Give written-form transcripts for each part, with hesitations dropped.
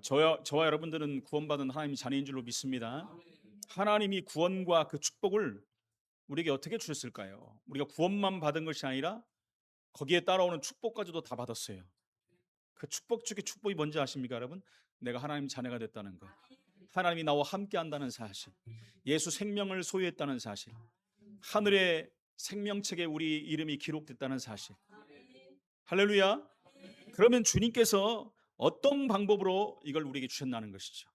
저와 여러분들은 구원받은 하나님의 자녀인 줄로 믿습니다. 하나님이 구원과 그 축복을 우리에게 어떻게 주셨을까요? 우리가 구원만 받은 것이 아니라 거기에 따라오는 축복까지도 다 받았어요. 그 축복 중에 축복이 뭔지 아십니까, 여러분? 내가 하나님 자녀가 됐다는 것, 하나님이 나와 함께 한다는 사실, 예수 생명을 소유했다는 사실, 하늘의 생명책에 우리 이름이 기록됐다는 사실. 할렐루야. 그러면 주님께서 어떤 방법으로 이걸 우리에게 주셨나는 것이죠.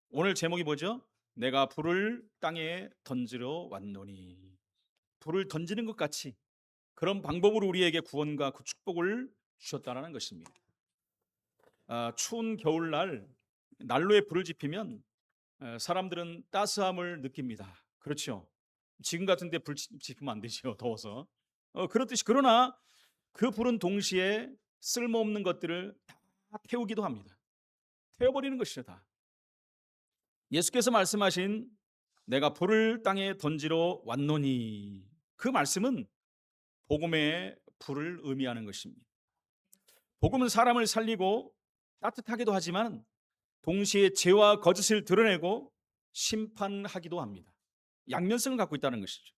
오늘 제목이 뭐죠? 내가 불을 땅에 던지러 왔노니. 불을 던지는 것 같이 그런 방법으로 우리에게 구원과 그 축복을 주셨다는 것입니다. 추운 겨울날 난로에 불을 지피면 사람들은 따스함을 느낍니다. 그렇죠? 지금 같은데 불 지피면 안 되죠. 더워서. 그렇듯이 그러나 그 불은 동시에 쓸모없는 것들을 다 태우기도 합니다. 태워버리는 것이죠, 다. 예수께서 말씀하신 내가 불을 땅에 던지러 왔노니, 그 말씀은 복음의 불을 의미하는 것입니다. 복음은 사람을 살리고 따뜻하기도 하지만 동시에 죄와 거짓을 드러내고 심판하기도 합니다. 양면성을 갖고 있다는 것이죠.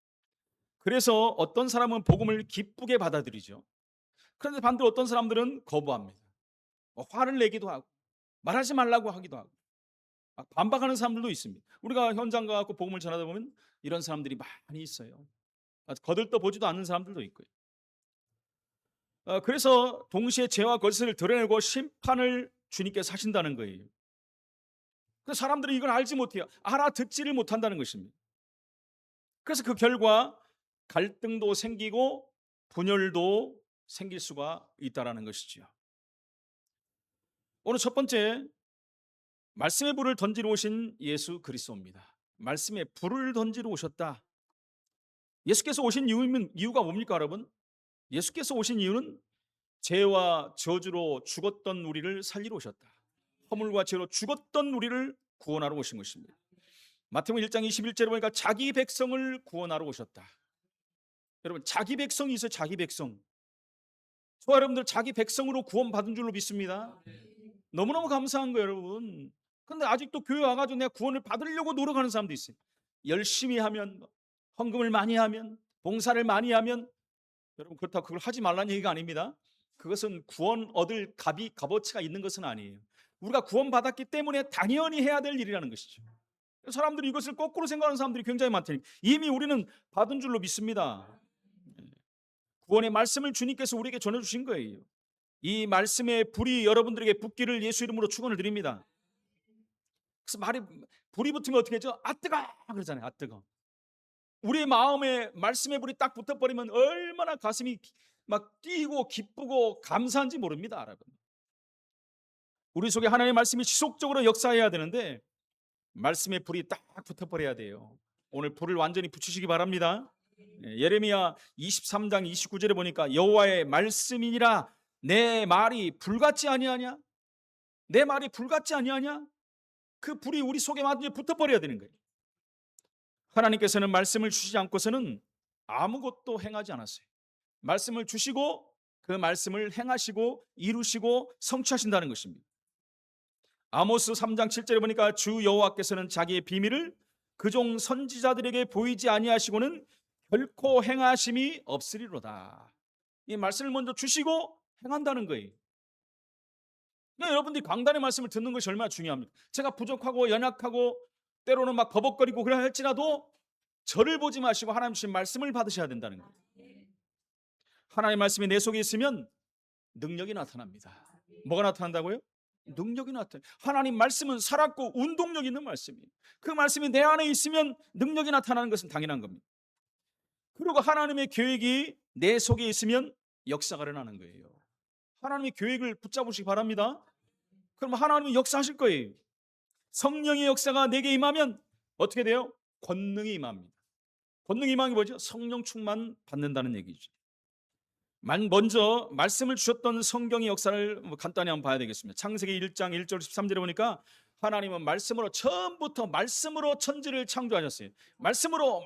그래서 어떤 사람은 복음을 기쁘게 받아들이죠. 그런데 반대로 어떤 사람들은 거부합니다. 화를 내기도 하고 말하지 말라고 하기도 하고 반박하는 사람들도 있습니다. 우리가 현장 가서 복음을 전하다 보면 이런 사람들이 많이 있어요. 거들떠 보지도 않는 사람들도 있고요. 그래서 동시에 죄와 거짓을 드러내고 심판을 주님께서 하신다는 거예요. 그 사람들이 이걸 알지 못해요. 알아듣지를 못한다는 것입니다. 그래서 그 결과 갈등도 생기고 분열도 생길 수가 있다라는 것이죠. 오늘 첫 번째, 말씀의 불을 던지러 오신 예수 그리스도입니다. 말씀의 불을 던지러 오셨다. 예수께서 오신 이유가 뭡니까, 여러분? 예수께서 오신 이유는 죄와 저주로 죽었던 우리를 살리러 오셨다. 허물과 죄로 죽었던 우리를 구원하러 오신 것입니다. 마태복음 1장 21절에 보니까 자기 백성을 구원하러 오셨다. 여러분, 자기 백성이 있어요. 자기 백성. 저와 여러분들 자기 백성으로 구원받은 줄로 믿습니다. 너무너무 감사한 거예요, 여러분. 근데 아직도 교회 와가지고 내가 구원을 받으려고 노력하는 사람도 있어요. 열심히 하면, 헌금을 많이 하면, 봉사를 많이 하면, 여러분, 그렇다고 그걸 하지 말라는 얘기가 아닙니다. 그것은 구원 얻을 값어치가 있는 것은 아니에요. 우리가 구원받았기 때문에 당연히 해야 될 일이라는 것이죠. 사람들이 이것을 거꾸로 생각하는 사람들이 굉장히 많다니까. 이미 우리는 받은 줄로 믿습니다. 구원의 말씀을 주님께서 우리에게 전해주신 거예요. 이 말씀의 불이 여러분들에게 붙기를 예수 이름으로 축원을 드립니다. 그래서 불이 붙으면 어떻게 하죠? 아 뜨거 그러잖아요. 아 뜨거. 우리의 마음에 말씀의 불이 딱 붙어버리면 얼마나 가슴이 막 뛰고 기쁘고 감사한지 모릅니다, 여러분. 우리 속에 하나님의 말씀이 지속적으로 역사해야 되는데 말씀의 불이 딱 붙어버려야 돼요. 오늘 불을 완전히 붙이시기 바랍니다. 예레미야 23장 29절에 보니까 여호와의 말씀이니라 내 말이 불같지 아니하냐? 내 말이 불같지 아니하냐? 그 불이 우리 속에 완전히 붙어버려야 되는 거예요. 하나님께서는 말씀을 주시지 않고서는 아무것도 행하지 않았어요. 말씀을 주시고 그 말씀을 행하시고 이루시고 성취하신다는 것입니다. 아모스 3장 7절에 보니까 주 여호와께서는 자기의 비밀을 그종 선지자들에게 보이지 아니하시고는 결코 행하심이 없으리로다. 이 말씀을 먼저 주시고 행한다는 거예요. 그러니까 여러분들이 강단의 말씀을 듣는 것이 얼마나 중요합니까? 제가 부족하고 연약하고 때로는 막 버벅거리고 그래 할지라도 저를 보지 마시고 하나님 주신 말씀을 받으셔야 된다는 거예요. 하나님의 말씀이 내 속에 있으면 능력이 나타납니다. 뭐가 나타난다고요? 능력이 나타나요. 하나님 말씀은 살았고 운동력 있는 말씀이에요. 그 말씀이 내 안에 있으면 능력이 나타나는 것은 당연한 겁니다. 그리고 하나님의 계획이 내 속에 있으면 역사가 일어나는 거예요. 하나님의 계획을 붙잡으시기 바랍니다. 그럼 하나님은 역사하실 거예요. 성령의 역사가 내게 임하면 어떻게 돼요? 권능이 임합니다. 권능이 임하는 게 뭐죠? 성령 충만 받는다는 얘기죠. 먼저 말씀을 주셨던 성경의 역사를 간단히 한번 봐야 되겠습니다. 창세기 1장 1절 13절에 보니까 하나님은 말씀으로 처음부터 말씀으로 천지를 창조하셨어요. 말씀으로.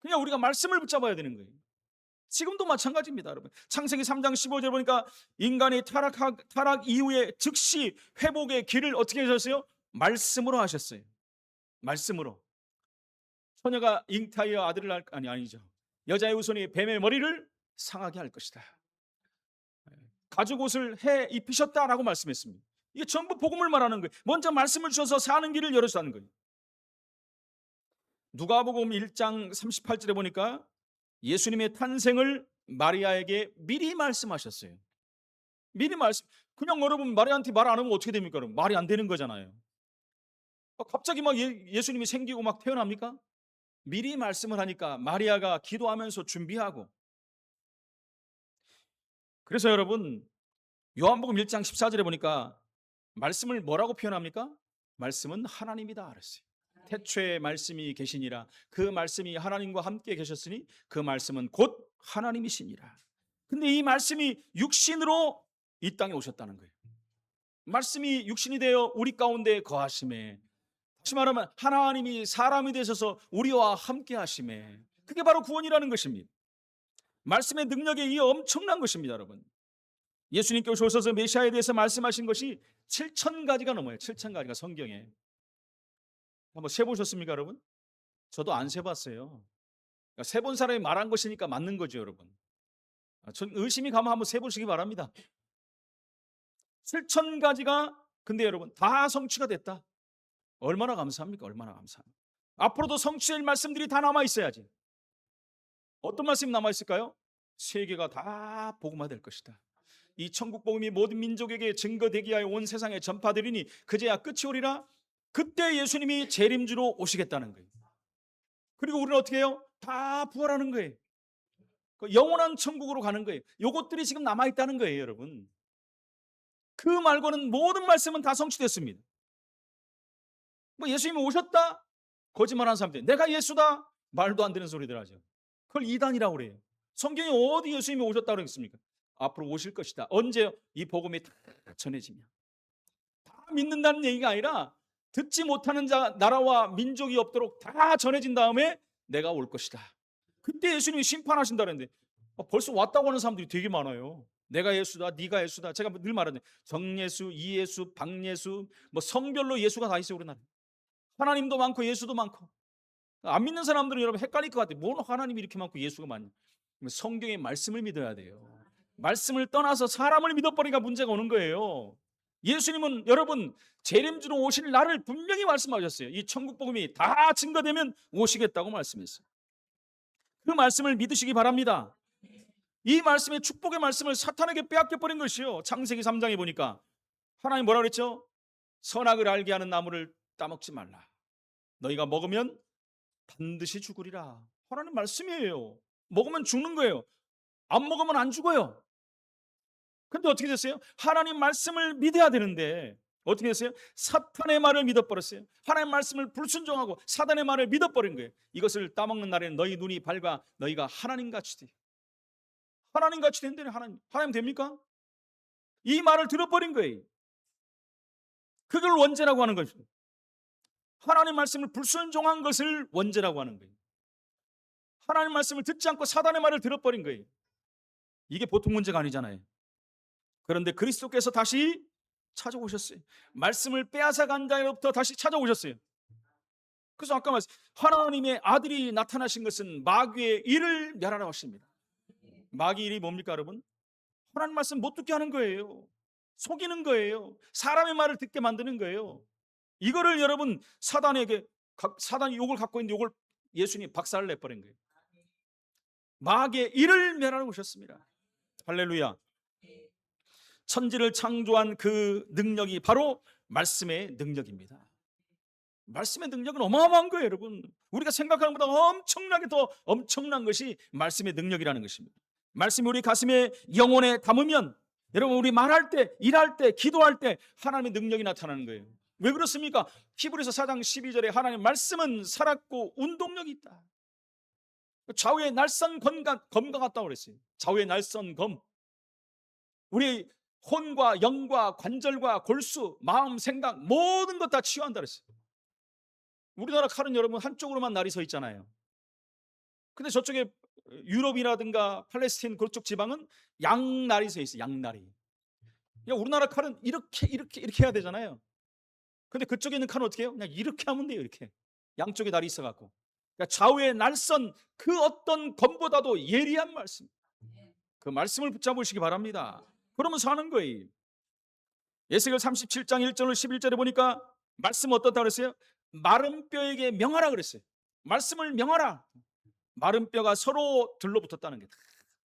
그냥 우리가 말씀을 붙잡아야 되는 거예요. 지금도 마찬가지입니다, 여러분. 창세기 3장 15절 보니까 인간이 타락 이후에 즉시 회복의 길을 어떻게 하셨어요? 말씀으로 하셨어요. 말씀으로. 처녀가 잉타하여 아들을 낳을, 아니죠. 여자의 후손이 뱀의 머리를 상하게 할 것이다. 가죽 옷을 해 입히셨다라고 말씀했습니다. 이게 전부 복음을 말하는 거예요. 먼저 말씀을 주셔서 사는 길을 열어주는 거예요. 누가복음 1장 38절에 보니까 예수님의 탄생을 마리아에게 미리 말씀하셨어요. 미리 말씀. 그냥 여러분 마리아한테 말 안 하면 어떻게 됩니까? 여러분? 말이 안 되는 거잖아요. 갑자기 막 예수님이 생기고 막 태어납니까? 미리 말씀을 하니까 마리아가 기도하면서 준비하고. 그래서 여러분 요한복음 1장 14절에 보니까 말씀을 뭐라고 표현합니까? 말씀은 하나님이다 그랬어요. 태초에 말씀이 계시니라. 그 말씀이 하나님과 함께 계셨으니 그 말씀은 곧 하나님이시니라. 근데 이 말씀이 육신으로 이 땅에 오셨다는 거예요. 말씀이 육신이 되어 우리 가운데 거하심에, 다시 말하면 하나님이 사람이 되셔서 우리와 함께 하심에, 그게 바로 구원이라는 것입니다. 말씀의 능력이 이 엄청난 것입니다, 여러분. 예수님께서 오셔서 메시아에 대해서 말씀하신 것이 7,000가지가 넘어요. 7,000가지가 성경에. 한번 세보셨습니까, 여러분? 저도 안 세봤어요. 세본 사람이 말한 것이니까 맞는 거죠, 여러분. 전 의심이 가면 한번 세보시기 바랍니다. 7,000가지가 근데 여러분 다 성취가 됐다. 얼마나 감사합니까? 얼마나 감사합니까? 앞으로도 성취될 말씀들이 다 남아 있어야지. 어떤 말씀이 남아 있을까요? 세계가 다 복음화될 것이다. 이 천국 복음이 모든 민족에게 증거되기 위하여 온 세상에 전파되리니 그제야 끝이 오리라. 그때 예수님이 재림주로 오시겠다는 거예요. 그리고 우리는 어떻게 해요? 다 부활하는 거예요. 영원한 천국으로 가는 거예요. 이것들이 지금 남아있다는 거예요, 여러분. 그 말고는 모든 말씀은 다 성취됐습니다. 뭐 예수님이 오셨다? 거짓말하는 사람들, 내가 예수다? 말도 안 되는 소리들 하죠. 그걸 이단이라고 그래요. 성경에 어디 예수님이 오셨다고 그랬습니까? 앞으로 오실 것이다. 언제? 이 복음이 다 전해지면. 다 믿는다는 얘기가 아니라 듣지 못하는 자, 나라와 민족이 없도록 다 전해진 다음에 내가 올 것이다. 그때 예수님이 심판하신다는데 벌써 왔다고 하는 사람들이 되게 많아요. 내가 예수다, 네가 예수다. 제가 늘 말하는데 정예수, 이예수, 박예수, 뭐 성별로 예수가 다 있어요, 우리나라. 하나님도 많고 예수도 많고. 안 믿는 사람들은 여러분 헷갈릴 것 같아요. 뭘 하나님이 이렇게 많고 예수가 많냐? 성경의 말씀을 믿어야 돼요. 말씀을 떠나서 사람을 믿어버리니까 문제가 오는 거예요. 예수님은 여러분 재림주로 오실 날을 분명히 말씀하셨어요. 이 천국 복음이 다 증거되면 오시겠다고 말씀했어요. 그 말씀을 믿으시기 바랍니다. 이 말씀의 축복의 말씀을 사탄에게 빼앗겨버린 것이요. 창세기 3장에 보니까 하나님 뭐라 그랬죠? 선악을 알게 하는 나무를 따먹지 말라. 너희가 먹으면 반드시 죽으리라. 하나님 말씀이에요. 먹으면 죽는 거예요. 안 먹으면 안 죽어요. 근데 어떻게 됐어요? 하나님 말씀을 믿어야 되는데 어떻게 됐어요? 사탄의 말을 믿어버렸어요. 하나님 말씀을 불순종하고 사단의 말을 믿어버린 거예요. 이것을 따먹는 날에는 너희 눈이 밝아 너희가 하나님같이 돼. 하나님같이 된다니. 하나님 됩니까? 이 말을 들어버린 거예요. 그걸 원죄라고 하는 것입니다. 하나님 말씀을 불순종한 것을 원죄라고 하는 거예요. 하나님 말씀을 듣지 않고 사단의 말을 들어버린 거예요. 이게 보통 문제가 아니잖아요. 그런데 그리스도께서 다시 찾아오셨어요. 말씀을 빼앗아간 자로부터 다시 찾아오셨어요. 그래서 아까 말씀 하나님의 아들이 나타나신 것은 마귀의 일을 멸하라고 하십니다. 마귀의 일이 뭡니까, 여러분? 하나님 말씀 못 듣게 하는 거예요. 속이는 거예요. 사람의 말을 듣게 만드는 거예요. 이거를 여러분 사단이 욕을 갖고 있는데 욕을 예수님이 박살을 내버린 거예요. 마귀의 일을 멸하라고 오셨습니다. 할렐루야. 천지를 창조한 그 능력이 바로 말씀의 능력입니다. 말씀의 능력은 어마어마한 거예요, 여러분. 우리가 생각하는 것보다 엄청나게 더 엄청난 것이 말씀의 능력이라는 것입니다. 말씀이 우리 가슴에 영혼에 담으면 여러분 우리 말할 때, 일할 때, 기도할 때 하나님의 능력이 나타나는 거예요. 왜 그렇습니까? 히브리서 4장 12절에 하나님 말씀은 살았고 운동력이 있다. 좌우의 날선 검과 같다고 그랬어요. 좌우의 날선 검. 우리 혼과 영과 관절과 골수, 마음, 생각 모든 것 다 치유한다 그랬어요. 우리나라 칼은 여러분 한쪽으로만 날이 서 있잖아요. 근데 저쪽에 유럽이라든가 팔레스타인 그쪽 지방은 양날이 서 있어요. 양날이. 우리나라 칼은 이렇게 해야 되잖아요. 근데 그쪽에 있는 칼은 어떻게 해요? 그냥 이렇게 하면 돼요. 이렇게 양쪽에 날이 있어갖고, 그러니까 좌우의 날선 그 어떤 검보다도 예리한 말씀, 그 말씀을 붙잡으시기 바랍니다. 그러면서 하는 거예요. 에스겔 37장 1절 11절에 보니까 말씀 어떻다 그랬어요? 마른 뼈에게 명하라 그랬어요. 말씀을 명하라. 마른 뼈가 서로 들러붙었다는 게 다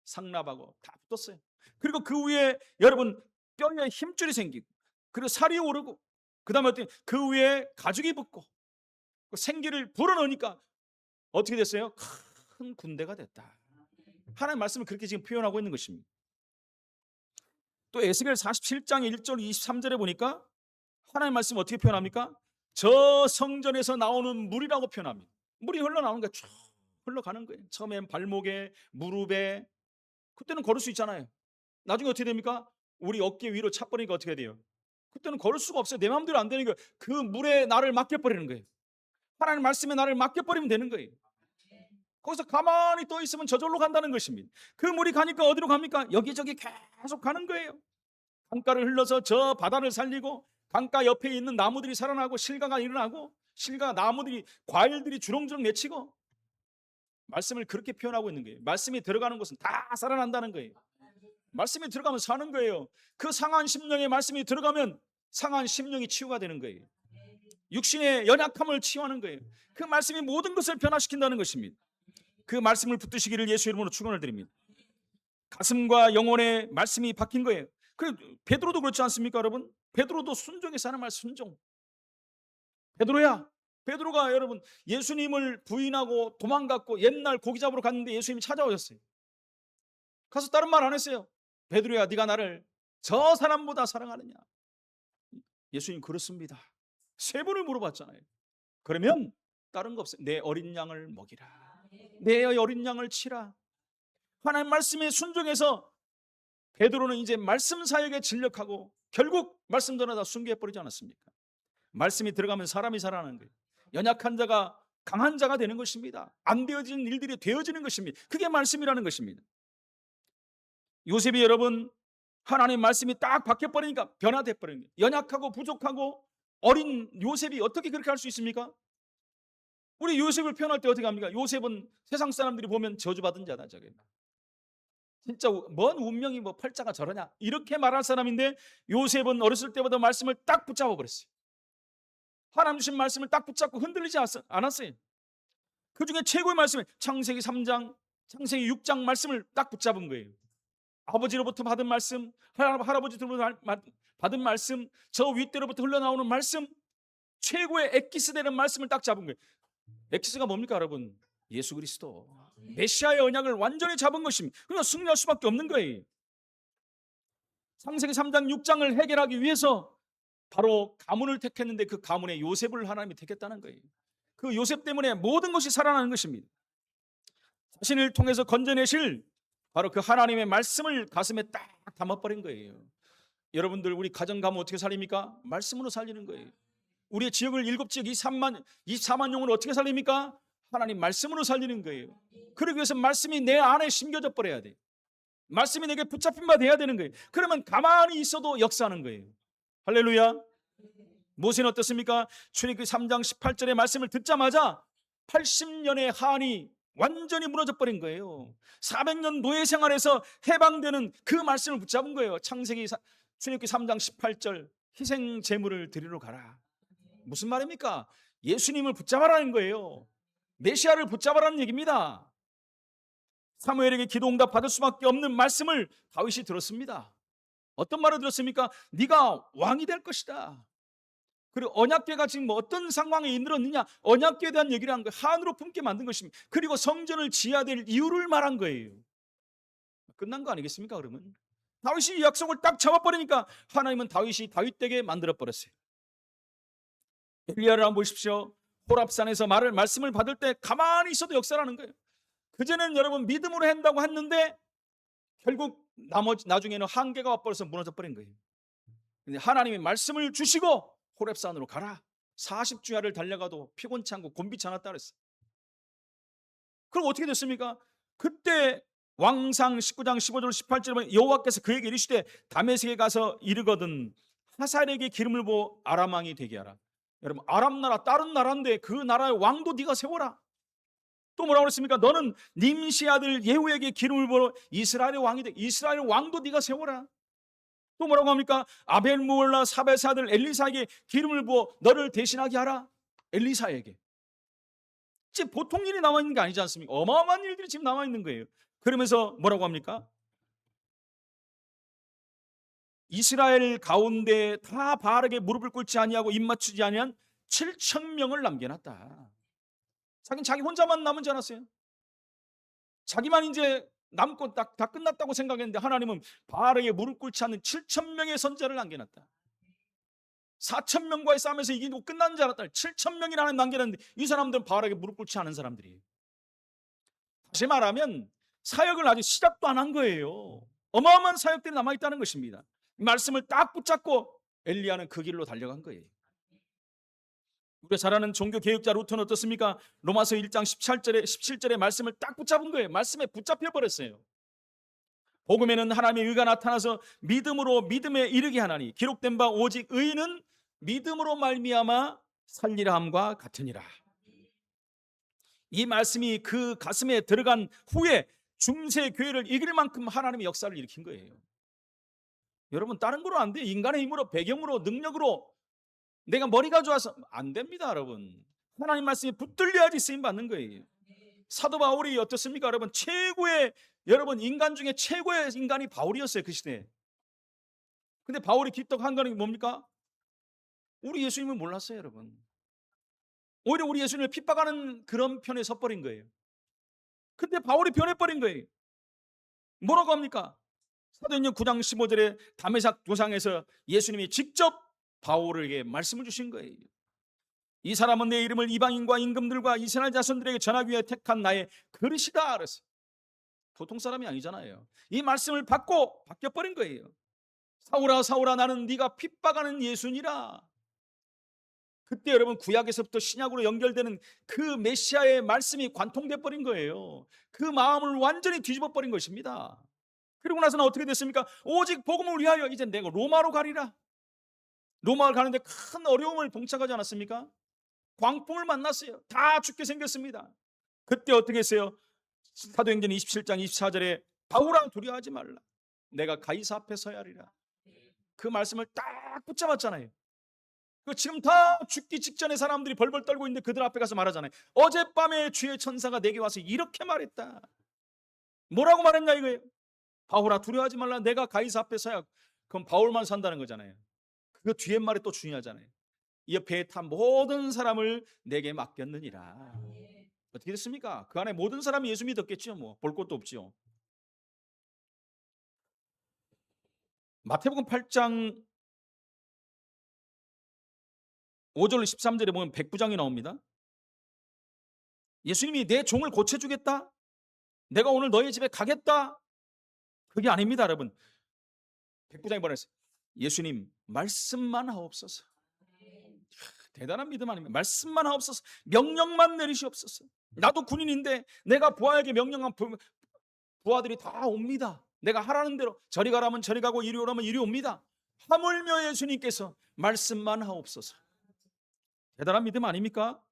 상납하고 다 붙었어요. 그리고 그 위에 여러분 뼈에 힘줄이 생기고, 그리고 살이 오르고, 그 다음에 그 위에 가죽이 붙고 생기를 불어넣으니까 어떻게 됐어요? 큰 군대가 됐다. 하나님의 말씀을 그렇게 지금 표현하고 있는 것입니다. 또 에스겔 47장 1절 23절에 보니까 하나님의 말씀 어떻게 표현합니까? 저 성전에서 나오는 물이라고 표현합니다. 물이 흘러나오는 거예요. 쭉 흘러가는 거예요. 처음엔 발목에, 무릎에, 그때는 걸을 수 있잖아요. 나중에 어떻게 됩니까? 우리 어깨 위로 차버리니까 어떻게 돼요? 그때는 걸을 수가 없어요. 내 마음대로 안 되는 거예요. 그 물에 나를 맡겨버리는 거예요. 하나님 말씀에 나를 맡겨버리면 되는 거예요. 거기서 가만히 떠 있으면 저절로 간다는 것입니다. 그 물이 가니까 어디로 갑니까? 여기저기 계속 가는 거예요. 강가를 흘러서 저 바다를 살리고, 강가 옆에 있는 나무들이 살아나고, 실과가 일어나고, 실과 나무들이, 과일들이 주렁주렁 맺히고, 말씀을 그렇게 표현하고 있는 거예요. 말씀이 들어가는 곳은 다 살아난다는 거예요. 말씀이 들어가면 사는 거예요. 그 상한 심령의 말씀이 들어가면 상한 심령이 치유가 되는 거예요. 육신의 연약함을 치유하는 거예요. 그 말씀이 모든 것을 변화시킨다는 것입니다. 그 말씀을 붙드시기를 예수 이름으로 축원을 드립니다. 가슴과 영혼의 말씀이 바뀐 거예요. 그 베드로도 그렇지 않습니까, 여러분? 베드로도 순종해서 하는 말, 순종. 베드로가 여러분 예수님을 부인하고 도망갔고 옛날 고기 잡으러 갔는데 예수님이 찾아오셨어요. 가서 다른 말 안 했어요. 베드로야, 네가 나를 저 사람보다 사랑하느냐? 예수님 그렇습니다. 3번을 물어봤잖아요. 그러면 다른 거 없어요. 내 어린 양을 먹이라. 내 어린 양을 치라. 하나님 말씀에 순종해서 베드로는 이제 말씀 사역에 진력하고 결국 말씀 전하다 순교해버리지 않았습니까? 말씀이 들어가면 사람이 살아나는 거예요. 연약한 자가 강한 자가 되는 것입니다. 안 되어지는 일들이 되어지는 것입니다. 그게 말씀이라는 것입니다. 요셉이 여러분 하나님 말씀이 딱 바뀌어버리니까 변화돼버리는 거예요. 연약하고 부족하고 어린 요셉이 어떻게 그렇게 할 수 있습니까? 우리 요셉을 표현할 때 어떻게 합니까? 요셉은 세상 사람들이 보면 저주받은 자다. 저게 진짜 뭔 운명이 뭐 팔자가 저러냐 이렇게 말할 사람인데, 요셉은 어렸을 때부터 말씀을 딱 붙잡아 버렸어요. 하나님 주신 말씀을 딱 붙잡고 흔들리지 않았어요. 그 중에 최고의 말씀은 창세기 3장, 창세기 6장 말씀을 딱 붙잡은 거예요. 아버지로부터 받은 말씀, 할아버지로부터 받은 말씀, 저 윗대로부터 흘러나오는 말씀, 최고의 엑기스 되는 말씀을 딱 잡은 거예요. 엑기스가 뭡니까 여러분? 예수 그리스도, 메시아의 언약을 완전히 잡은 것입니다. 그러니까 승리할 수밖에 없는 거예요. 창세기 3장 6장을 해결하기 위해서 바로 가문을 택했는데 그 가문에 요셉을 하나님이 택했다는 거예요. 그 요셉 때문에 모든 것이 살아나는 것입니다. 자신을 통해서 건져내실 바로 그 하나님의 말씀을 가슴에 딱 담아버린 거예요. 여러분들 우리 가정 가면 어떻게 살립니까? 말씀으로 살리는 거예요. 우리의 지역을 7지역 24만 영혼을 어떻게 살립니까? 하나님 말씀으로 살리는 거예요. 그러기 위해서 말씀이 내 안에 심겨져 버려야 돼. 말씀이 내게 붙잡힌 바 돼야 되는 거예요. 그러면 가만히 있어도 역사하는 거예요. 할렐루야. 모세는 어떻습니까? 출애굽기 3장 18절의 말씀을 듣자마자 80년의 한이 완전히 무너져 버린 거예요. 400년 노예 생활에서 해방되는 그 말씀을 붙잡은 거예요. 출애굽기 3장 18절 희생 제물을 드리러 가라. 무슨 말입니까? 예수님을 붙잡아라는 거예요. 메시아를 붙잡아라는 얘기입니다. 사무엘에게 기도 응답 받을 수밖에 없는 말씀을 다윗이 들었습니다. 어떤 말을 들었습니까? 네가 왕이 될 것이다. 그리고 언약궤가 지금 어떤 상황에 이르렀느냐, 언약궤에 대한 얘기를 한 거예요. 한으로 품게 만든 것입니다. 그리고 성전을 지어야 될 이유를 말한 거예요. 끝난 거 아니겠습니까? 그러면 다윗이 이 약속을 딱 잡아버리니까 하나님은 다윗이 다윗되게 만들어버렸어요. 엘리야를 한번 보십시오. 호랍산에서 말씀을 받을 때 가만히 있어도 역사라는 거예요. 그전에는 여러분 믿음으로 한다고 했는데 결국 나중에는 한계가 와버려서 무너져 버린 거예요. 근데 하나님이 말씀을 주시고 호렙산으로 가라. 40주야를 달려가도 피곤치 않고 곤비치 않았다 그랬어요. 그럼 어떻게 됐습니까? 그때 왕상 19장 15절 18절에 보면 여호와께서 그에게 이르시되 다메섹에 가서 이르거든 하사엘에게 기름을 부어 아람 왕이 되게 하라. 여러분, 아람 나라 다른 나라인데 그 나라의 왕도 네가 세워라. 또 뭐라고 그랬습니까? 너는 님시 아들 예후에게 기름을 부어 이스라엘의 왕이 돼. 이스라엘의 왕도 네가 세워라. 또 뭐라고 합니까? 아벨무올라 사베스 아들 엘리사에게 기름을 부어 너를 대신하게 하라. 엘리사에게. 지금 보통 일이 남아 있는 게 아니지 않습니까? 어마어마한 일들이 지금 남아 있는 거예요. 그러면서 뭐라고 합니까? 이스라엘 가운데 다 바알에게 무릎을 꿇지 아니하고 입맞추지 아니한 7천 명을 남겨놨다. 자긴 자기 혼자만 남은 줄 알았어요. 자기만 이제 남고 다 끝났다고 생각했는데 하나님은 바알에게 무릎 꿇지 않는 7천 명의 선자를 남겨놨다. 4천 명과의 싸움에서 이기고 끝난 줄 알았다. 7천 명이나 하나님 남겨놨는데 이 사람들은 바알에게 무릎 꿇지 않은 사람들이에요. 다시 말하면 사역을 아직 시작도 안 한 거예요. 어마어마한 사역들이 남아있다는 것입니다. 말씀을 딱 붙잡고 엘리야는 그 길로 달려간 거예요. 우리가 잘 아는 종교 개혁자 루터는 어떻습니까? 로마서 1장 17절의 말씀을 딱 붙잡은 거예요. 말씀에 붙잡혀 버렸어요. 복음에는 하나님의 의가 나타나서 믿음으로 믿음에 이르게 하나니 기록된 바 오직 의인은 믿음으로 말미암아 살리라 함과 같으니라. 이 말씀이 그 가슴에 들어간 후에 중세 교회를 이길 만큼 하나님의 역사를 일으킨 거예요. 여러분, 다른 거로 안 돼요. 인간의 힘으로, 배경으로, 능력으로 내가 머리가 좋아서 안 됩니다. 여러분, 하나님 말씀이 붙들려야지 쓰임 받는 거예요. 사도 바울이 어떻습니까? 여러분, 여러분 인간 중에 최고의 인간이 바울이었어요. 그 시대에. 근데 바울이 기특한 거는 뭡니까? 우리 예수님을 몰랐어요. 여러분, 오히려 우리 예수님을 핍박하는 그런 편에 섰버린 거예요. 근데 바울이 변해버린 거예요. 뭐라고 합니까? 사도행전 9장 15절에 다메삭 도상에서 예수님이 직접 바울에게 말씀을 주신 거예요. 이 사람은 내 이름을 이방인과 임금들과 이스라엘 자손들에게 전하기 위해 택한 나의 그릇이다 그랬어요. 보통 사람이 아니잖아요. 이 말씀을 받고 바뀌어버린 거예요. 사울아 사울아 나는 네가 핍박하는 예수니라. 그때 여러분, 구약에서부터 신약으로 연결되는 그 메시아의 말씀이 관통돼 버린 거예요. 그 마음을 완전히 뒤집어 버린 것입니다. 그리고 나서는 어떻게 됐습니까? 오직 복음을 위하여 이제 내가 로마로 가리라. 로마를 가는데 큰 어려움을 봉착하지 않았습니까? 광풍을 만났어요. 다 죽게 생겼습니다. 그때 어떻게 했어요? 사도행전 27장 24절에 바울아 두려워하지 말라. 내가 가이사 앞에 서야 하리라. 그 말씀을 딱 붙잡았잖아요. 지금 다 죽기 직전에 사람들이 벌벌 떨고 있는데 그들 앞에 가서 말하잖아요. 어젯밤에 주의 천사가 내게 와서 이렇게 말했다. 뭐라고 말했냐 이거예요. 바울아 두려워하지 말라. 내가 가이사 앞에 서야. 그럼 바울만 산다는 거잖아요. 그 뒤에 말이 또 중요하잖아요. 이 옆에 탄 모든 사람을 내게 맡겼느니라. 어떻게 됐습니까? 그 안에 모든 사람이 예수 믿었겠죠. 뭐 볼 것도 없죠. 마태복음 8장 5절 13절에 보면 백부장이 나옵니다. 예수님이 내 종을 고쳐주겠다. 내가 오늘 너희 집에 가겠다. 그게 아닙니다, 여러분. 백부장이 뭐라 했어요? 예수님 말씀만 하옵소서. 대단한 믿음 아닙니까? 말씀만 하옵소서. 명령만 내리시옵소서. 나도 군인인데 내가 부하에게 명령한 부하들이 다 옵니다. 내가 하라는 대로 저리 가라면 저리 가고 이리 오라면 이리 옵니다. 하물며 예수님께서 말씀만 하옵소서. 대단한 믿음 아닙니까?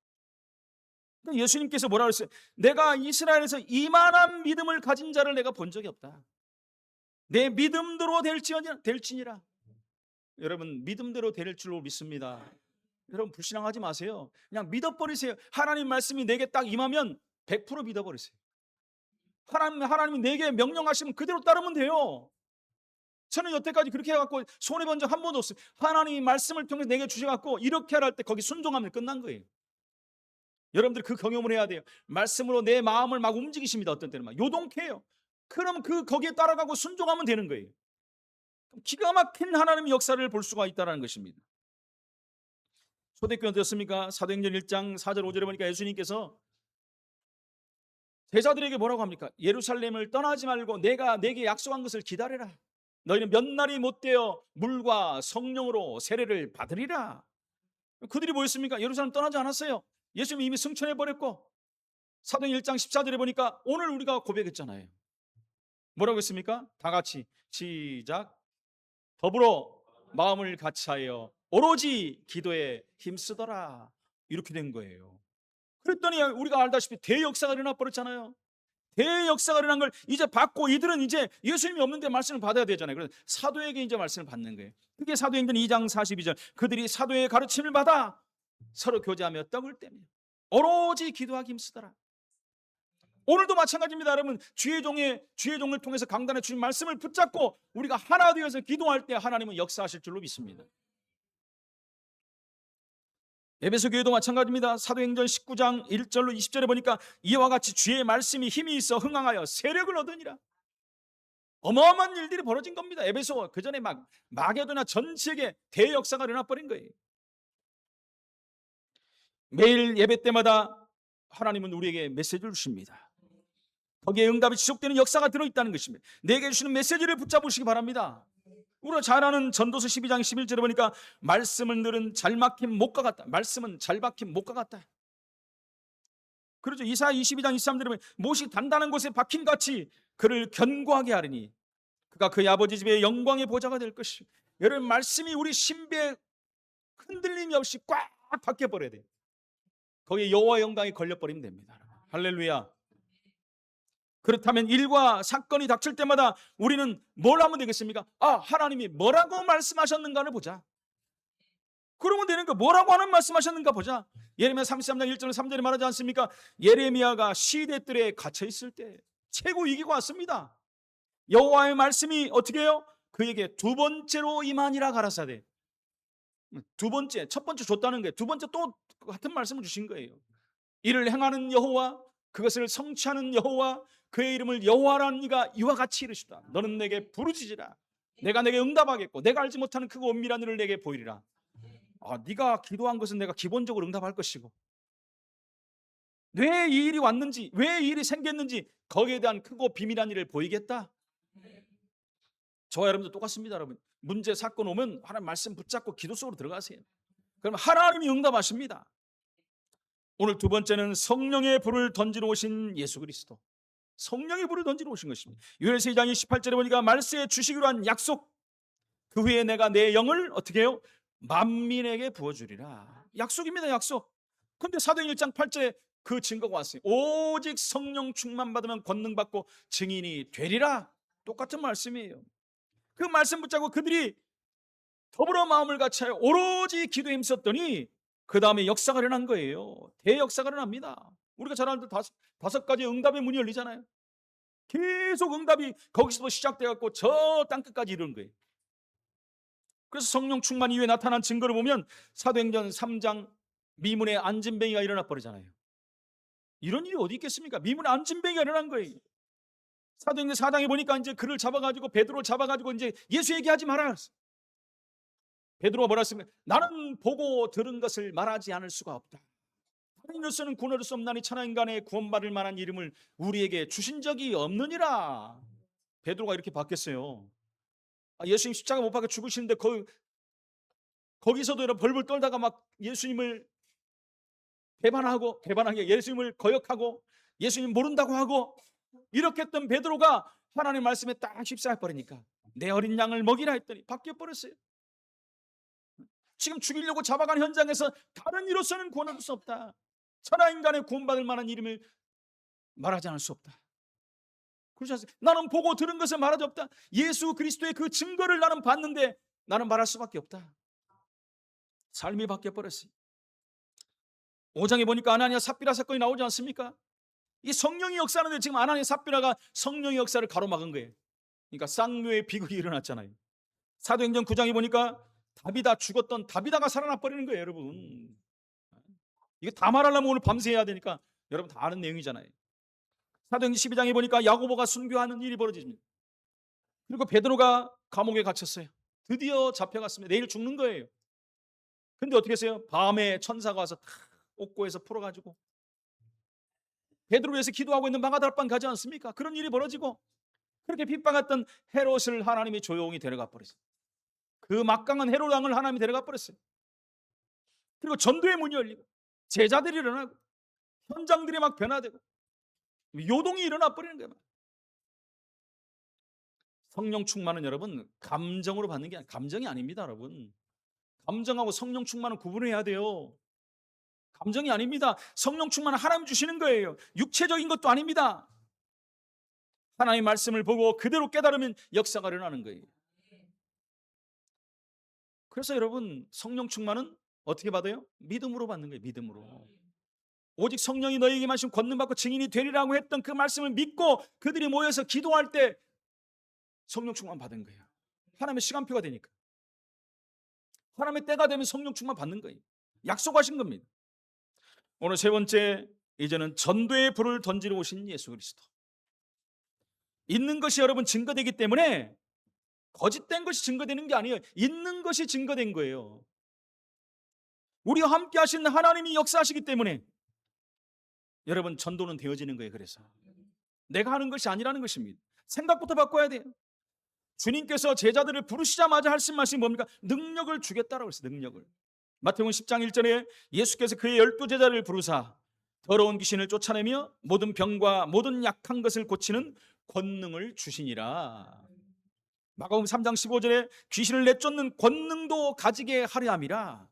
예수님께서 뭐라 그랬어요? 내가 이스라엘에서 이만한 믿음을 가진 자를 내가 본 적이 없다. 내 믿음대로 될지니라. 여러분, 믿음대로 될 줄로 믿습니다. 여러분, 불신앙하지 마세요. 그냥 믿어버리세요. 하나님 말씀이 내게 딱 임하면 100% 믿어버리세요. 하나님이 내게 명령하시면 그대로 따르면 돼요. 저는 여태까지 그렇게 해갖고 손해본 적 한 번도 없어요. 하나님이 말씀을 통해서 내게 주셔갖고 이렇게 하라 할 때 거기 순종하면 끝난 거예요. 여러분들 그 경험을 해야 돼요. 말씀으로 내 마음을 막 움직이십니다. 어떤 때는 막 요동케요. 그럼 거기에 따라가고 순종하면 되는 거예요. 기가 막힌 하나님의 역사를 볼 수가 있다는 것입니다. 초대교회 어떻습니까? 사도행전 1장 4절 5절에 보니까 예수님께서 제자들에게 뭐라고 합니까? 예루살렘을 떠나지 말고 내가 내게 약속한 것을 기다려라. 너희는 몇 날이 못되어 물과 성령으로 세례를 받으리라. 그들이 뭐였습니까? 예루살렘 떠나지 않았어요. 예수님이 이미 승천해버렸고 사도행 1장 14절에 보니까 오늘 우리가 고백했잖아요. 뭐라고 했습니까? 다 같이 시작. 더불어 마음을 같이하여 오로지 기도에 힘쓰더라. 이렇게 된 거예요. 그랬더니 우리가 알다시피 대역사가 일어나 버렸잖아요. 대역사가 일어난 걸 이제 받고 이들은 이제 예수님이 없는데 말씀을 받아야 되잖아요. 그래서 사도에게 이제 말씀을 받는 거예요. 그게 사도행전 2장 42절. 그들이 사도의 가르침을 받아 서로 교제하며 떡을 떼며 오로지 기도하기 힘쓰더라. 오늘도 마찬가지입니다. 여러분, 주의 종을 통해서 강단에 주신 말씀을 붙잡고 우리가 하나 되어서 기도할 때 하나님은 역사하실 줄로 믿습니다. 에베소 교회도 마찬가지입니다. 사도행전 19장 1절로 20절에 보니까 이와 같이 주의 말씀이 힘이 있어 흥황하여 세력을 얻으니라. 어마어마한 일들이 벌어진 겁니다. 에베소 그 전에 마게도나 전 지역에 대역사가 일어나 버린 거예요. 매일 예배 때마다 하나님은 우리에게 메시지를 주십니다. 거기에 응답이 지속되는 역사가 들어있다는 것입니다. 내게 주시는 메시지를 붙잡으시기 바랍니다. 우리가 잘 아는 전도서 12장 11절에 보니까 말씀을 들은 잘 막힌 목과 같다. 말씀은 잘 박힌 목과 같다. 그렇죠. 이사야 22장 23절에 보면 못이 단단한 곳에 박힌 같이 그를 견고하게 하리니 그가 그의 아버지 집의 영광의 보좌가 될 것이요. 여러분, 말씀이 우리 신비에 흔들림이 없이 꽉 박혀버려야 돼요. 거기에 여호와의 영광이 걸려버리면 됩니다. 할렐루야. 그렇다면 일과 사건이 닥칠 때마다 우리는 뭘 하면 되겠습니까? 하나님이 뭐라고 말씀하셨는가를 보자. 그러면 되는 거, 뭐라고 하는 말씀하셨는가 보자. 예레미야 33장 1절 3절에 말하지 않습니까? 예레미야가 시대들에 갇혀 있을 때 최고 위기가 왔습니다. 여호와의 말씀이 어떻게 해요? 그에게 두 번째로 임하니라 가라사대. 두 번째, 첫 번째 줬다는 거예요. 두 번째 또 같은 말씀을 주신 거예요. 이를 행하는 여호와, 그것을 성취하는 여호와, 그의 이름을 여호와라는 이가 이와 같이 이르시다. 너는 내게 부르짖으라. 내가 내게 응답하겠고 내가 알지 못하는 크고 은밀한 일을 내게 보이리라. 네가 기도한 것은 내가 기본적으로 응답할 것이고 왜 이 일이 왔는지, 왜 이 일이 생겼는지 거기에 대한 크고 비밀한 일을 보이겠다. 저와 여러분도 똑같습니다. 여러분, 문제 사건 오면 하나님 말씀 붙잡고 기도 속으로 들어가세요. 그럼 하나님이 응답하십니다. 오늘 두 번째는 성령의 불을 던지러 오신 예수 그리스도. 성령의 불을 던지러 오신 것입니다. 요엘서 2장 28절에 보니까 말씀에 주시기로 한 약속, 그 후에 내가 내 영을 어떻게 해요? 만민에게 부어주리라. 약속입니다. 약속. 그런데 사도행 1장 8절에 그 증거가 왔어요. 오직 성령 충만 받으면 권능 받고 증인이 되리라. 똑같은 말씀이에요. 그 말씀 붙잡고 그들이 더불어 마음을 같이하여 오로지 기도에 힘썼더니 그 다음에 역사가 일어난 거예요. 대역사가 일어납니다. 우리가 잘 아는 다섯 가지 응답의 문이 열리잖아요. 계속 응답이 거기서 시작돼갖고 저 땅끝까지 이르는 거예요. 그래서 성령 충만 이후에 나타난 증거를 보면 사도행전 3장 미문에 안진뱅이가 일어나 버리잖아요. 이런 일이 어디 있겠습니까? 미문에 안진뱅이가 일어난 거예요. 사도행전 4장에 보니까 이제 그를 잡아가지고 베드로를 잡아가지고 이제 예수 얘기하지 마라 그랬어요. 베드로가 뭐라 했습니까? 나는 보고 들은 것을 말하지 않을 수가 없다. 다른 이로서는 구원할 수 없나니 천하 인간의 구원받을 만한 이름을 우리에게 주신 적이 없느니라. 베드로가 이렇게 바뀌었어요. 예수님 십자가 못 박혀 죽으시는데 거기서도 여러분 벌벌 떨다가 막 예수님을 배반하게 예수님을 거역하고 예수님 모른다고 하고 이렇게 했던 베드로가 하나님의 말씀에 딱 휩싸여 버리니까 내 어린 양을 먹이라 했더니 바뀌어 버렸어요. 지금 죽이려고 잡아간 현장에서 다른 이로서는 구원할 수 없다. 천하 인간의 구원받을 만한 이름을 말하지 않을 수 없다. 그렇지 않습니까? 나는 보고 들은 것을 말하지 없다. 예수 그리스도의 그 증거를 나는 봤는데 나는 말할 수밖에 없다. 삶이 바뀌어 버렸어요. 5장에 보니까 아나니아 삽비라 사건이 나오지 않습니까? 이 성령이 역사하는데 지금 아나니아 삽비라가 성령의 역사를 가로막은 거예요. 그러니까 쌍묘의 비극이 일어났잖아요. 사도행전 9장에 보니까 죽었던 다비다가 살아나 버리는 거예요, 여러분. 이거 다 말하려면 오늘 밤새 해야 되니까 여러분 다 아는 내용이잖아요. 사도행전 12장에 보니까 야고보가 순교하는 일이 벌어집니다. 그리고 베드로가 감옥에 갇혔어요. 드디어 잡혀갔습니다. 내일 죽는 거예요. 근데 어떻게 했어요? 밤에 천사가 와서 탁 옥고에서 풀어가지고 베드로 위해서 기도하고 있는 마가다락방 가지 않습니까? 그런 일이 벌어지고 그렇게 핍박했던 헤롯을 하나님이 조용히 데려가 버렸어요. 그 막강한 헤롯 왕을 하나님이 데려가 버렸어요. 그리고 전도의 문이 열리고 제자들이 일어나고 현장들이 막 변화되고 요동이 일어나 버리는 거예요. 성령 충만은 여러분 감정으로 받는 게 감정이 아닙니다, 여러분. 감정하고 성령 충만은 구분해야 돼요. 감정이 아닙니다. 성령 충만은 하나님 주시는 거예요. 육체적인 것도 아닙니다. 하나님의 말씀을 보고 그대로 깨달으면 역사가 일어나는 거예요. 그래서 여러분 성령 충만은 어떻게 받아요? 믿음으로 받는 거예요. 믿음으로. 오직 성령이 너희에게 마신 권능 받고 증인이 되리라고 했던 그 말씀을 믿고 그들이 모여서 기도할 때 성령 충만 받은 거예요. 하나님의 시간표가 되니까. 하나님의 때가 되면 성령 충만 받는 거예요. 약속하신 겁니다. 오늘 세 번째, 이제는 전도의 불을 던지러 오신 예수 그리스도. 있는 것이 여러분 증거되기 때문에 거짓된 것이 증거되는 게 아니에요. 있는 것이 증거된 거예요. 우리와 함께 하신 하나님이 역사하시기 때문에 여러분 전도는 되어지는 거예요. 그래서 내가 하는 것이 아니라는 것입니다. 생각부터 바꿔야 돼요. 주님께서 제자들을 부르시자마자 하신 말씀이 뭡니까? 능력을 주겠다라고 했어요. 능력을. 마태복음 10장 1절에 예수께서 그의 12제자를 부르사 더러운 귀신을 쫓아내며 모든 병과 모든 약한 것을 고치는 권능을 주시니라. 마가복음 3장 15절에 귀신을 내쫓는 권능도 가지게 하려 함이라.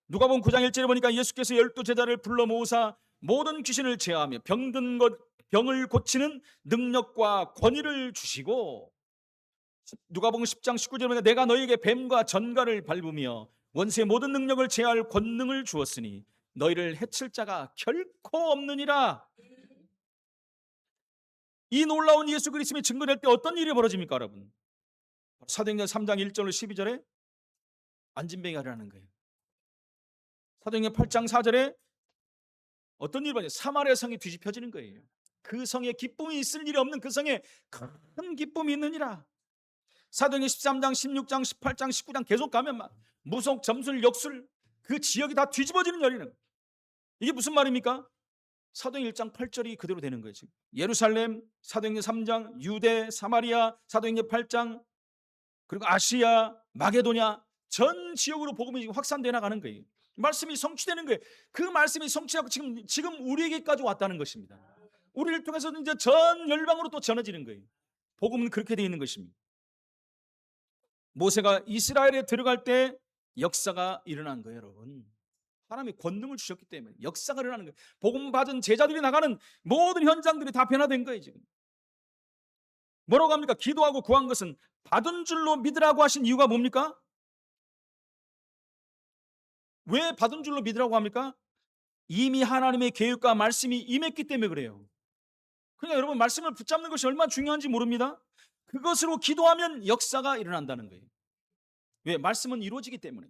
누가복음 9장 1절에 보니까 예수께서 12제자를 불러 모으사 모든 귀신을 제어하며 병든 것 병을 고치는 능력과 권위를 주시고, 누가복음 10장 19절에 보니까 내가 너희에게 뱀과 전갈을 밟으며 원수의 모든 능력을 제어할 권능을 주었으니 너희를 해칠 자가 결코 없느니라. 이 놀라운 예수 그리스도의 증거될 때 어떤 일이 벌어집니까, 여러분? 사도행전 3장 1절로 12절에 안진뱅이가 일어나는 거예요. 사도행전 8장 4절에 어떤 일이 벌어져요? 사마리아 성이 뒤집혀지는 거예요. 그 성에 기쁨이 있을 일이 없는 그 성에 큰 기쁨이 있느니라. 사도행전 13장, 16장, 18장, 19장 계속 가면 막 무속, 점술, 역술 그 지역이 다 뒤집어지는 열이는. 이게 무슨 말입니까? 사도행전 1장 8절이 그대로 되는 거예요. 지금. 예루살렘, 사도행전 3장, 유대, 사마리아, 사도행전 8장, 그리고 아시아, 마게도냐 전 지역으로 복음이 지금 확산되어 나가는 거예요. 말씀이 성취되는 거예요. 그 말씀이 성취하고 지금 우리에게까지 왔다는 것입니다. 우리를 통해서 이제 전 열방으로 또 전해지는 거예요. 복음은 그렇게 되어 있는 것입니다. 모세가 이스라엘에 들어갈 때 역사가 일어난 거예요, 여러분. 하나님이 권능을 주셨기 때문에 역사가 일어나는 거예요. 복음 받은 제자들이 나가는 모든 현장들이 다 변화된 거예요, 지금. 뭐라고 합니까? 기도하고 구한 것은 받은 줄로 믿으라고 하신 이유가 뭡니까? 왜 받은 줄로 믿으라고 합니까? 이미 하나님의 계획과 말씀이 임했기 때문에 그래요. 그러니까 여러분 말씀을 붙잡는 것이 얼마나 중요한지 모릅니다. 그것으로 기도하면 역사가 일어난다는 거예요. 왜? 말씀은 이루어지기 때문에.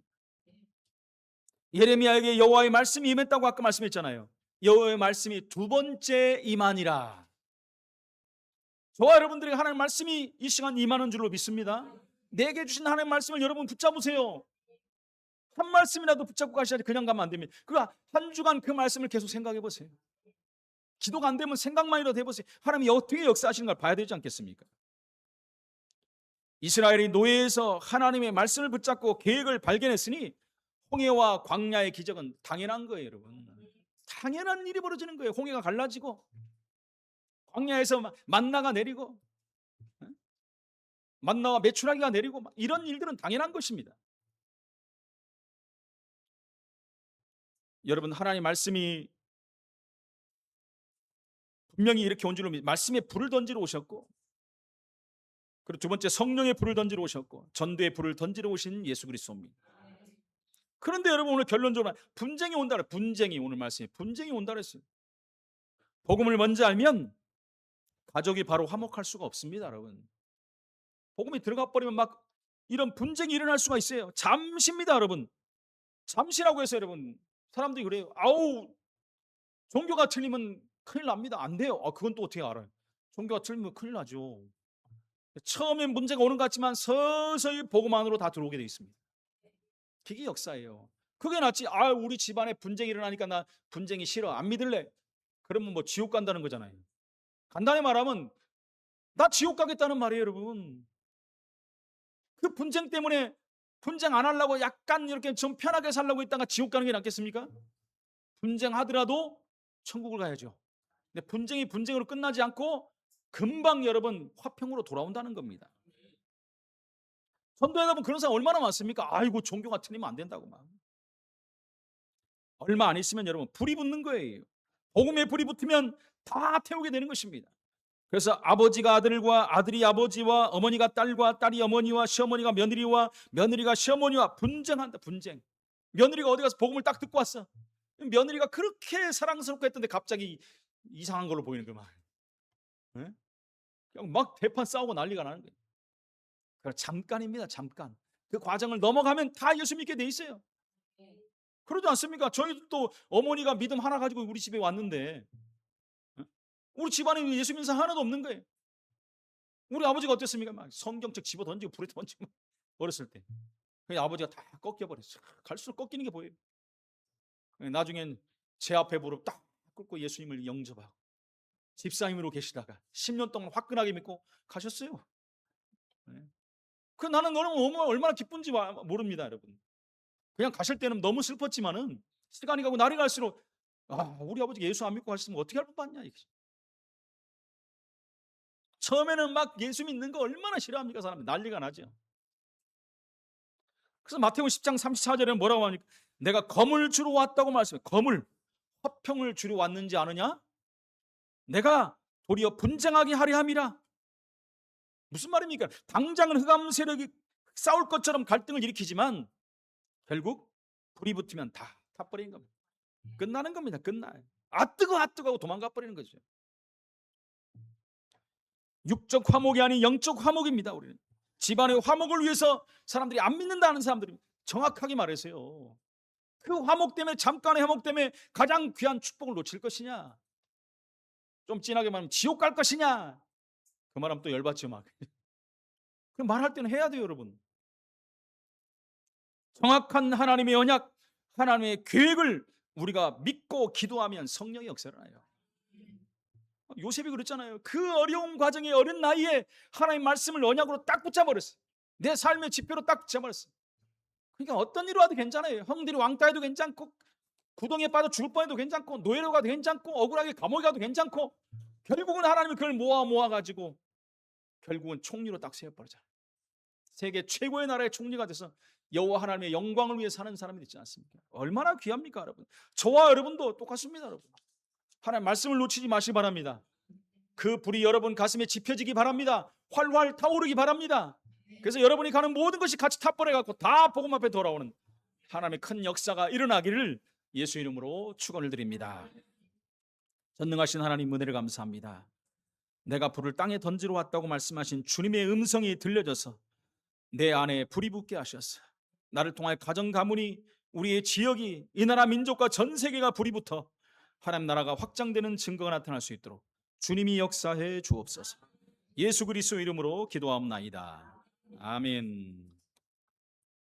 예레미야에게 여호와의 말씀이 임했다고 아까 말씀했잖아요. 여호와의 말씀이 두 번째 임하니라. 저와 여러분들에게 하나님의 말씀이 이 시간 임하는 줄로 믿습니다. 내게 주신 하나님의 말씀을 여러분 붙잡으세요. 한 말씀이라도 붙잡고 가셔야지 그냥 가면 안 됩니다. 그러니까 한 주간 그 말씀을 계속 생각해 보세요. 기도가 안 되면 생각만이라도 해보세요. 하나님이 어떻게 역사하시는 걸 봐야 되지 않겠습니까? 이스라엘이 노예에서 하나님의 말씀을 붙잡고 계획을 발견했으니 홍해와 광야의 기적은 당연한 거예요, 여러분. 당연한 일이 벌어지는 거예요. 홍해가 갈라지고 광야에서 만나가 내리고 만나와 메추라기가 내리고 이런 일들은 당연한 것입니다. 여러분 하나님의 말씀이 분명히 이렇게 온 줄로 말씀의 불을 던지러 오셨고, 그리고 두 번째 성령의 불을 던지러 오셨고, 전도의 불을 던지러 오신 예수 그리스도입니다. 그런데 여러분 오늘 결론적으로 분쟁이 온다 그래요. 분쟁이 오늘 말씀에 분쟁이 온다 그랬어요. 복음을 먼저 알면 가족이 바로 화목할 수가 없습니다, 여러분. 복음이 들어가 버리면 막 이런 분쟁이 일어날 수가 있어요. 잠시입니다, 여러분. 잠시라고 해서 여러분 사람들이 그래요. 아우 종교가 틀리면 큰일 납니다. 안 돼요. 그건 또 어떻게 알아요? 종교가 틀리면 큰일 나죠. 처음엔 문제가 오는 것 같지만 서서히 복음 안으로 다 들어오게 되어 있습니다. 그게 역사예요. 그게 낫지. 우리 집안에 분쟁이 일어나니까 나 분쟁이 싫어. 안 믿을래. 그러면 뭐 지옥 간다는 거잖아요. 간단히 말하면 나 지옥 가겠다는 말이에요, 여러분. 그 분쟁 때문에 분쟁 안 하려고 약간 이렇게 좀 편하게 살려고 했다가 지옥 가는 게 낫겠습니까? 분쟁하더라도 천국을 가야죠. 근데 분쟁이 분쟁으로 끝나지 않고 금방 여러분 화평으로 돌아온다는 겁니다. 전도하다 보면 그런 사람 얼마나 많습니까? 아이고 종교가 틀리면 안 된다고 막. 얼마 안 있으면 여러분 불이 붙는 거예요. 복음에 불이 붙으면 다 태우게 되는 것입니다. 그래서 아버지가 아들과 아들이 아버지와 어머니가 딸과 딸이 어머니와 시어머니가 며느리와 며느리가 시어머니와 분쟁한다. 분쟁. 며느리가 어디 가서 복음을 딱 듣고 왔어. 며느리가 그렇게 사랑스럽고 했던데 갑자기 이상한 걸로 보이는 거야. 네? 그냥 막 대판 싸우고 난리가 나는 거예요. 그럼 잠깐입니다. 잠깐. 그 과정을 넘어가면 다 예수 믿게 돼 있어요. 그러지 않습니까? 저희도 또 어머니가 믿음 하나 가지고 우리 집에 왔는데 우리 집안에 예수 믿는 사람 하나도 없는 거예요. 우리 아버지가 어땠습니까? 막 성경책 집어 던지고 불에 던지고 어렸을 때. 그냥 아버지가 다 꺾여버렸어. 갈수록 꺾이는 게 보여요. 나중엔 제 앞에 무릎 딱 꿇고 예수님을 영접하고 집사님으로 계시다가 10년 동안 화끈하게 믿고 가셨어요. 그 나는 얼마나 기쁜지 모릅니다, 여러분. 그냥 가실 때는 너무 슬펐지만은 시간이 가고 날이 갈수록 우리 아버지 예수 안 믿고 가셨으면 어떻게 할 뻔했냐. 처음에는 막 예수 믿는 거 얼마나 싫어합니까? 사람이 난리가 나죠. 그래서 마태복음 10장 34절에는 뭐라고 하니까 내가 검을 주러 왔다고 말씀해요. 검을, 화평을 주러 왔는지 아느냐? 내가 도리어 분쟁하게 하려 함이라. 무슨 말입니까? 당장은 흑암 세력이 싸울 것처럼 갈등을 일으키지만 결국 불이 붙으면 다 타버리는 겁니다. 끝나는 겁니다. 끝나요. 뜨거 하고 도망가 버리는 거죠. 육적 화목이 아닌 영적 화목입니다. 우리는 집안의 화목을 위해서 사람들이 안 믿는다는 사람들이 정확하게 말해서요. 그 화목 때문에, 잠깐의 화목 때문에 가장 귀한 축복을 놓칠 것이냐, 좀 진하게 말하면 지옥 갈 것이냐, 그 말하면 또 열받죠. 막 그 말할 때는 해야 돼요, 여러분. 정확한 하나님의 언약, 하나님의 계획을 우리가 믿고 기도하면 성령의 역사를 해요. 요셉이 그랬잖아요. 그 어려운 과정에 어린 나이에 하나님의 말씀을 언약으로 딱 붙잡아버렸어요. 내 삶의 지표로 딱 붙잡아버렸어요. 그러니까 어떤 일을 와도 괜찮아요. 형들이 왕따 해도 괜찮고, 구덩이에 빠져 죽을 뻔해도 괜찮고, 노예로 가도 괜찮고, 억울하게 감옥에 가도 괜찮고, 결국은 하나님이 그걸 모아가지고 결국은 총리로 딱 세워버리잖아요. 세계 최고의 나라의 총리가 돼서 여호와 하나님의 영광을 위해 사는 사람이 되지 않습니까? 얼마나 귀합니까, 여러분? 저와 여러분도 똑같습니다, 여러분. 하나님 말씀을 놓치지 마시기 바랍니다. 그 불이 여러분 가슴에 지펴지기 바랍니다. 활활 타오르기 바랍니다. 그래서 여러분이 가는 모든 것이 같이 탑벌해갖고 다 복음 앞에 돌아오는 하나님의 큰 역사가 일어나기를 예수 이름으로 축원을 드립니다. 전능하신 하나님 은혜를 감사합니다. 내가 불을 땅에 던지러 왔다고 말씀하신 주님의 음성이 들려져서 내 안에 불이 붙게 하셨어. 나를 통하여 가정 가문이, 우리의 지역이, 이 나라 민족과 전 세계가 불이 붙어 하나님 나라가 확장되는 증거가 나타날 수 있도록 주님이 역사해 주옵소서. 예수 그리스도 이름으로 기도하옵나이다. 아멘.